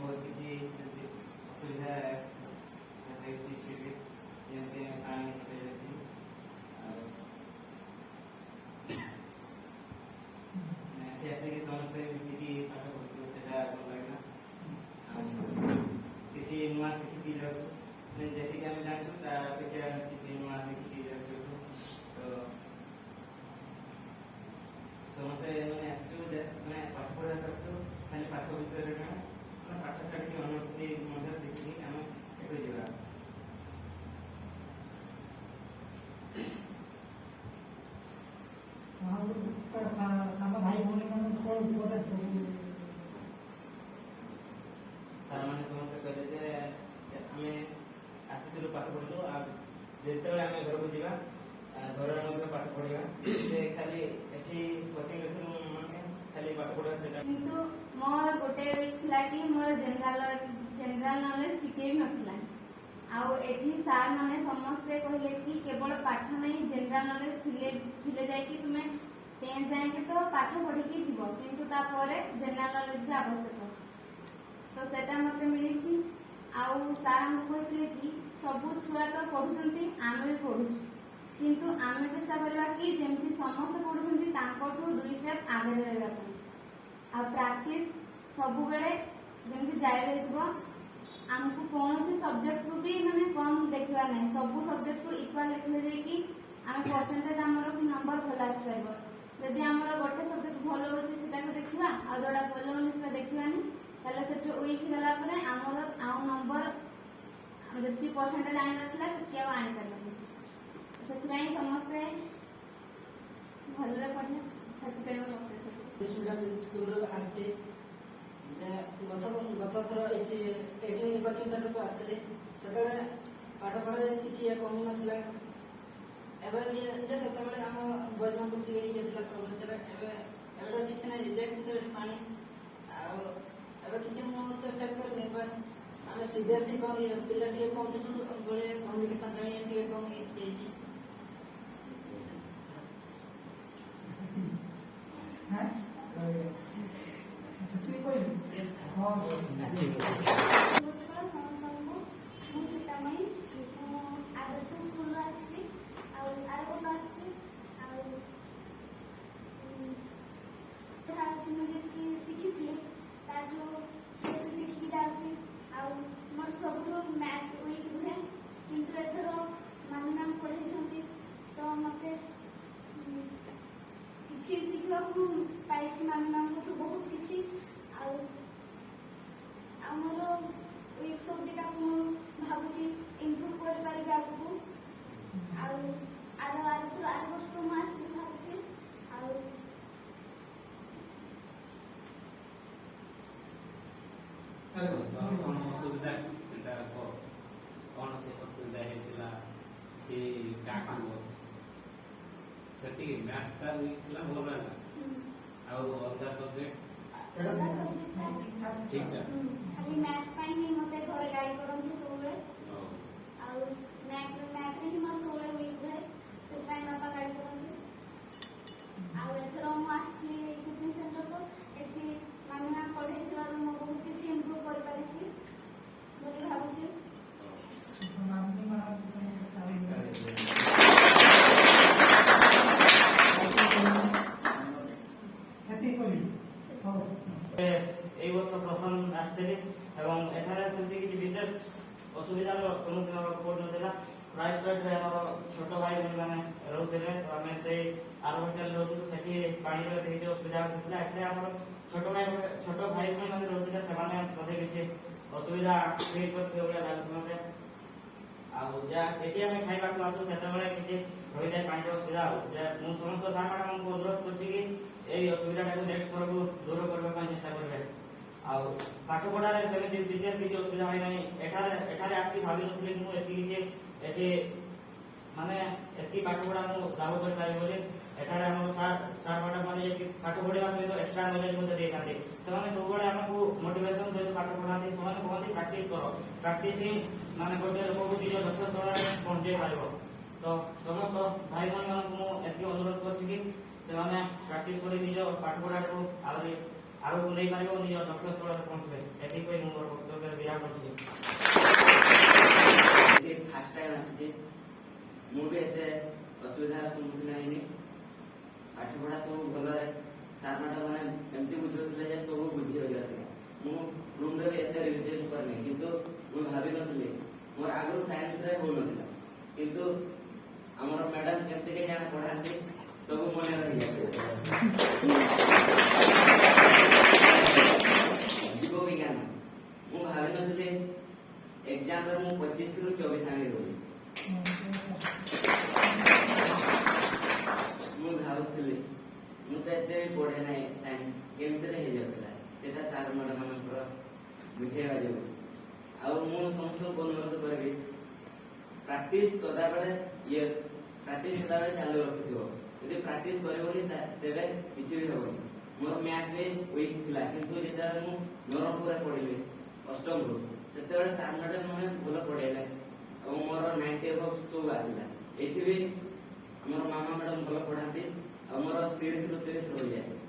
बहुत किसी असुविधा ଯେମିତି ପାଣି ହେଇଯାଉଛି ଆଉ ଏଠି ଆସିକି ସମସ୍ତେ ମିଶିକି ପାଠ ପଢୁଛୁ ସେଟା ଭଲ ଲାଗିଲା ଆଉ କିଛି ନୂଆ ଶିଖିକି ଯାଉଛୁ ଯେତିକି ଆମେ ଜାଣିଛୁ ତା ଅପେକ୍ଷା କିଛି ନୂଆ ଶିଖିକି ଯାଉଛୁ ତ ସମସ୍ତେ ମାନେ ଆସିଛୁ ମାନେ ପାଠ ପଢିବାକୁ ଆସିଛୁ ଖାଲି ପାଠ ବିଷୟରେ ମାନେ ପାଠ ଛାଡ଼ିକି ଅନ୍ୟ କିଛି ମଧ୍ୟ ଶିଖିକି ଆମେ ଏଠୁ ଯିବା। ସାନ ଭାଇ ଭଉଣୀ ମାନଙ୍କୁ କଣ ଉପଦେଶ ଦେବୁ? ସାର୍ମାନେ ସମସ୍ତେ କହିଲେ ଯେ ଆମେ ଆସିଥିଲୁ ପାଠ ପଢିଲୁ ଆଉ ଯେତେବେଳେ ଆମେ ଘରକୁ ଯିବା ଘରରେ ମଧ୍ୟ ପାଠ ପଢିବା ଖାଲି ଏଠି କୋଚିଂ ମାନେ ଖାଲି ପାଠ ପଢିବା ସେଟା କିନ୍ତୁ ମୋର ଗୋଟେ ଥିଲା କି ମୋର ଜେନେରାଲ ନଲେଜ ଟିକେ ବି ନଥିଲା ଆଉ ଏଠି ସାର୍ ମାନେ ସମସ୍ତେ କହିଲେ କି କେବଳ ପାଠ ନାହିଁ ଜେନେରାଲ ନଲେଜ ଥିଲେ ଯାଇକି ତୁମେ 10th ଯାଏଁ ତ ପାଠ ପଢିକି ଯିବ କିନ୍ତୁ ତାପରେ ଜେନେରାଲ ନଲେଜ ବି ଆବଶ୍ୟକ ତ ସେଟା ମତେ ମିଳିଛି ଆଉ ସାର୍ ଆମକୁ କହିଥିଲେ କି ସବୁ ଛୁଆ ତ ପଢୁଛନ୍ତି ଆମେ ବି ପଢୁଛୁ କିନ୍ତୁ ଆମେ ଚେଷ୍ଟା କରିବା କି ଯେମିତି ସମସ୍ତେ ପଢୁଛନ୍ତି ତାଙ୍କଠୁ 2 ଷ୍ଟେପ୍ ଆଗରେ ରହିବା ପାଇଁ ଆଉ ପ୍ରାକ୍ଟିସ୍ ସବୁବେଳେ ଯେମିତି ଜାରି ରହିଥିବ ଆମକୁ କୌଣସି ସବଜେକ୍ଟକୁ ବି ମାନେ କମ୍ ଦେଖିବା ନାହିଁ ସବୁ ସବଜେକ୍ଟକୁ ଇକ୍ୱାଲ ଦେଖିଲେ ଯାଇକି ଆମେ ପରସେଣ୍ଟେଜ ଆମର ନମ୍ବର ଭଲ ଆସିପାରିବ ଯଦି ଆମର ଗୋଟେ ସବଜେକ୍ଟ ଭଲ ହେଉଛି ସେଟାକୁ ଦେଖିବା ଆଉ ଯୋଉଟା ଭଲ ହଉନି ସେଟା ଦେଖିବାନି ତାହେଲେ ସେଠୁ ୱିକ୍ ହେଲା ପରେ ଆମର ଆଉ ନମ୍ବର ଆମେ ଯେତିକି ପରସେଣ୍ଟେଜ ଆଣିବାର ଥିଲା ସେତିକି ଆଉ ଆଣିପାରିବାନି ସେଥିପାଇଁ ସମସ୍ତେ ଭଲରେ ପଢ଼ିଲେ ସେଥିପାଇଁ ଷ୍ଟୁଡେଣ୍ଟ ସ୍କୁଲରୁ ଆସିଛି ଗତ ଥର ଏଠି କୋଚିଂ ସେଣ୍ଟରକୁ ଆସିଥିଲି ସେତେବେଳେ ପାଠ ପଢ଼ାରେ କିଛି କମୁନଥିଲା ଏବେ ଯେ ସେତେବେଳେ ଆମ ବୟଜମାନଙ୍କୁ ଟିକେ ହେଇଯାଇଥିଲା ପ୍ରୋବ୍ଲେମ୍ ଥିଲା ଏବେ ତ କିଛି ନାହିଁ ଯେ କିନ୍ତୁ ଏଠି ପାଣି ଆଉ ଏବେ କିଛି ମୁଁ ତ ଫେସ୍ କରିନି ଆମେ CBSE କ'ଣ ପିଲା ଟିକେ କମ୍ ଥିଲୁ ବେଳେ କମ୍ୟୁନିକେସନ୍ ପାଇଁ ଟିକେ କମ୍ ହେଇଛି ସମସ୍ତଙ୍କୁ ମୁଁ ସୀତାମଣି ମୁଁ ଆଦର୍ଶ ସ୍କୁଲରୁ ଆସିଛି ଆଉ ଆର ବର୍ଷ ଆସିଛି ଆଉ ଯାଉଛି ମୁଁ ଯେତିକି ଶିଖିଥିଲି ତାଠୁ ବେଶୀ ଶିଖିକି ଯାଉଛି ଆଉ ମୋର ସବୁଠୁ ମ୍ୟାଥ୍ ୱିକ୍ ରୁହେ କିନ୍ତୁ ଏଥର ମାମି ମ୍ୟାମ୍ ପଢ଼େଇଛନ୍ତି ତ ମୋତେ କିଛି ଶିଖିବାକୁ ପାଇଛି ମାମି ମ୍ୟାମ୍ଙ୍କଠୁ ବହୁତ କିଛି ଆଉ ଆମର ୱିକ୍ ସବଜେକ୍ଟକୁ ମୁଁ ଭାବୁଛି ଇମ୍ପ୍ରୁଭ୍ କରିପାରିବି ଆଗକୁ ଆଉ ଆର ବର୍ଷ ମୁଁ ଆସିବି ଭାବୁଛି ଆଉ କଣ ଅସୁବିଧା ସେଟା କଣ ସେ ଅସୁବିଧା ହେଇଥିଲା ସେ କାଟିବ ସେତିକି ମ୍ୟାଥଟା ୱିକ୍ ଥିଲା ଭଲ ହେଲା ଆଉ ଅଲଗା ସବଜେକ୍ଟ ଖାଲି ମ୍ୟାଥ୍ ପାଇଁ ହିଁ ମୋତେ ଘରେ ଗାଇଡ୍ କରନ୍ତି ସବୁବେଳେ ଆଉ ମ୍ୟାଥ୍ରେ ହିଁ ମୋର ସବୁବେଳେ ୱିକ୍ ରୁହେ ସେଥିପାଇଁ ବାପା ଗାଇଡ୍ କରନ୍ତି ଆଉ ଏଥର ମୁଁ ଆସିଥିଲି କୋଚିଂ ସେଣ୍ଟରକୁ ଏଠି ମାମି ମ୍ୟାମ୍ ପଢ଼େଇଥିବାରୁ ମୁଁ ବହୁତ କିଛି ଇମ୍ପ୍ରୁଭ୍ କରିପାରିଛି ବୋଲି ଭାବୁଛି এই ବର୍ଷ ପ୍ରଥମ ଆସିଥିଲି ଏବଂ ଏଠାରେ ସେମିତି କିଛି ବିଶେଷ ଅସୁବିଧାର ସମ୍ମୁଖୀନ ହେବାକୁ ପଡୁନଥିଲା ପ୍ରାଇଭେଟରେ ଆମର ଛୋଟ ଭାଇ ଭଉଣୀମାନେ ରହୁଥିଲେ ଆମେ ସେଇ ଆର ହଷ୍ଟେଲରେ ରହୁଥିଲୁ ସେଠି ପାଣିର କିଛି ଅସୁବିଧା ହେଉଥିଲା ଏଠାରେ ଆମର ଛୋଟ ଭାଇ ଭଉଣୀମାନେ ରହୁଥିଲେ ସେମାନେ ମୋତେ କିଛି ଅସୁବିଧା ଫିଲ୍ କରୁଥିଲେ ଭଳିଆ ଲାଗୁଛି ମୋତେ ଆଉ ଯାହା ଏଠି ଆମେ ଖାଇବାକୁ ଆସୁ ସେତେବେଳେ କିଛି ରହିଥାଏ ପାଣିର ଅସୁବିଧା ମୁଁ ସମସ୍ତ ସାର୍ ମ୍ୟାଡାମଙ୍କୁ ଅନୁରୋଧ କରୁଛି କି এই অসুবিধাটাকে নেক্সট থরକୁ ଦୂର କରିବା ପାଇଁ ଚେଷ୍ଟା କରିବେ ଆଉ ପାଠ ପଢାରେ ସେମିତି ବିଶେଷ କିଛି ଅସୁବିଧା হয় ନାହିଁ ଏଠାରେ ଆସିକି ଭାବିନଥିଲି ମୁଁ ଏଠି ମାନେ ଏତିକି ପାଠ ପଢା ମୁଁ ଲାଭ କରିପାରିବି ବୋଲି ଏଠାରେ ଆମର ସାର୍ ମ୍ୟାଡାମ ମାନେ ପାଠ ପଢିବା ସହିତ ଏକ୍ସଟ୍ରା ନଲେଜ ମଧ୍ୟ ଦେଇଥାନ୍ତି ସେମାନେ ସବୁବେଳେ ଆମକୁ ମୋଟିଭେସନ ସହିତ ପାଠ ପଢାନ୍ତି ସେମାନେ କହନ୍ତି ପ୍ରାକ୍ଟିସ କର ପ୍ରାକ୍ଟିସ ହିଁ ମାନେ ଗୋଟେ ଲୋକକୁ ନିଜ ଲକ୍ଷ୍ୟ ସ୍ଥଳରେ ପହଞ୍ଚେଇ ପାରିବ ତ ସମସ୍ତ ଭାଇ ଭଉଣୀମାନଙ୍କୁ ମୁଁ ଏତିକି ଅନୁରୋଧ କରୁଛି କି ସେମାନେ ପ୍ରାକ୍ଟିସ କରି ନିଜ ପାଠ ପଢାକୁ ଆହୁରି ଆଗକୁ ନେଇପାରିବେ ଓ ନିଜ ଲକ୍ଷ୍ୟ ସ୍ଥଳରେ ପହଞ୍ଚିବେ। ଏଥିପାଇଁ ମୁଁ ମୋର ବକ୍ତବ୍ୟ ବିରାମ ରଖୁଛି। ଫାର୍ଷ୍ଟ ଟାଇମ୍ ଆସିଛି, ମୁଁ ବି ଏତେ ଅସୁବିଧାର ସମ୍ମୁଖୀନ ହେଇନି। ପାଠପଢ଼ା ସବୁ ଭଲରେ ସାର୍ ମ୍ୟାଡ଼ାମ୍ ମାନେ ଏମିତି ବୁଝାଉଥିଲେ ଯେ ସବୁ ବୁଝି ହୋଇଯାଉଥିଲା। ମୁଁ ରୁମ୍ରେ ବି ଏତେ ରିଭିଜନ୍ କରିନି, କିନ୍ତୁ ମୁଁ ଭାବିନଥିଲି, ମୋର ଆଗରୁ ସାଇନ୍ସରେ ହଉନଥିଲା, କିନ୍ତୁ ଆମର ମ୍ୟାଡ଼ାମ୍ କେମିତି କେଜାଣି ପଢ଼ାନ୍ତି ସବୁ ମନେ ରହିଯାଉଥିଲା। ଜୀବ ବିଜ୍ଞାନ ମୁଁ ଭାବିନଥିଲି ଏକ୍ଜାମରେ ମୁଁ 25ରୁ 24 ଆଣିବି ବୋଲି। ମୁଁ ଭାବୁଥିଲି ମୁଁ ତ ଏତେ ବି ପଢ଼େ ନାହିଁ ସାଇନ୍ସ, କେମିତିରେ ହେଇଯାଉଥିଲା। ସେଟା ସାର୍ ମ୍ୟାଡ଼ାମ୍ ମାନଙ୍କର ବୁଝେଇବା ଯୋଗୁଁ। ଆଉ ମୁଁ ସମସ୍ତଙ୍କୁ ଅନୁରୋଧ କରିବି, ପ୍ରାକ୍ଟିସ୍ ସଦାବେଳେ ଚାଲୁ ରଖିଥିବ। ଯଦି ପ୍ରାକ୍ଟିସ୍ କରିବନି ତେବେ କିଛି ବି ହେବନି। ମୋର ମ୍ୟାଥ୍ ବି ୱିକ୍ ଥିଲା, କିନ୍ତୁ ଯେତେବେଳେ ମୁଁ ନବରଙ୍ଗପୁରରେ ପଢ଼ିଲି ଅଷ୍ଟମରୁ, ସେତେବେଳେ ସାର୍ ମ୍ୟାଡ଼ାମ୍ ମାନେ ଭଲ ପଢ଼େଇଲେ ଆଉ ମୋର 90 ଏଭବ ସବୁ ଆସିଲା। ଏଇଠି ବି ଆମର ମାମା ମ୍ୟାଡ଼ାମ୍ ଭଲ ପଢ଼ାନ୍ତି ଆଉ ମୋର 30ରୁ 30 ରହିଯାଏ।